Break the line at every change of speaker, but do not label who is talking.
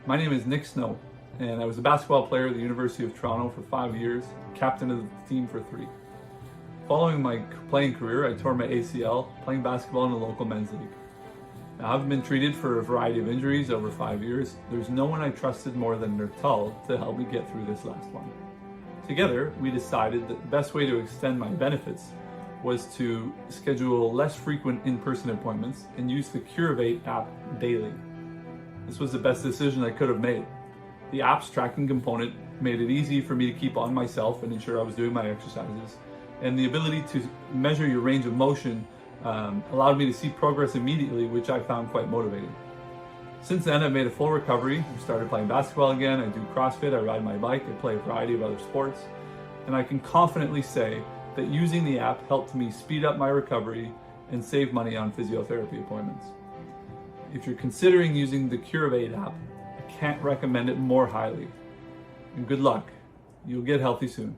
My name is Nick Snow, and I was a basketball player at the University of Toronto for 5 years, captain of the team for 3. Following my playing career, I tore my ACL playing basketball in a local men's league. Now, I've been treated for a variety of injuries over 5 years. There's no one I trusted more than Nirtal to help me get through this last one. Together, we decided that the best way to extend my benefits was to schedule less frequent in-person appointments and use the Curovate app daily. This was the best decision I could have made. The app's tracking component made it easy for me to keep on myself and ensure I was doing my exercises. And the ability to measure your range of motion allowed me to see progress immediately, which I found quite motivating. Since then, I've made a full recovery. I started playing basketball again. I do CrossFit, I ride my bike, I play a variety of other sports. And I can confidently say that using the app helped me speed up my recovery and save money on physiotherapy appointments. If you're considering using the Curovate app, I can't recommend it more highly. And good luck. You'll get healthy soon.